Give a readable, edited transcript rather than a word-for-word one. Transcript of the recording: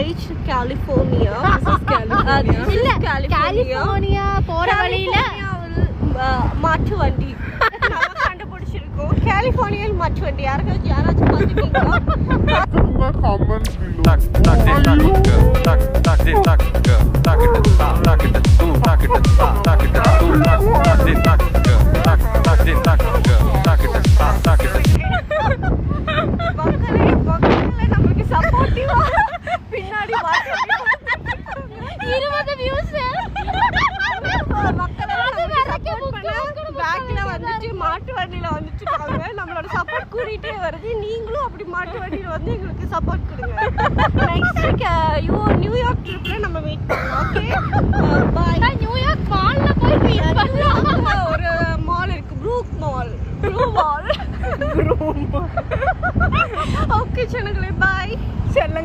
reached California. California போற வழியில மாட்டு வண்டி நாம கண்டுபிடிச்சிருக்கோம். கலிபோர்னியாவில் மாட்டு வண்டி யாராச்சும் பார்த்துட்டீங்களா? நமக்கு சப்போர்ட்டிவா பின்னாடி 20 views பேக்ல வந்துட்டு மாட்டு வண்டியில வந்துட்டு இருக்காங்க. நம்மளோட சப்போர்ட் கூடிட்டே வருது. நீங்களும் அப்படி மாட்டு வண்டியில வந்து எங்களுக்கு சப்போர்ட் கொடுங்க. நெக்ஸ்ட் நியூயார்க் ட்ரிப்ல நம்ம மீட் பண்ணலாம். Okay bye. நியூயார்க் மால்ல போய் மீட் பண்ணலாம். ஒரு மால் இருக்கு, ப்ளூ மால். ஓகே செல்லுங்களே, பை. செல்லுங்க.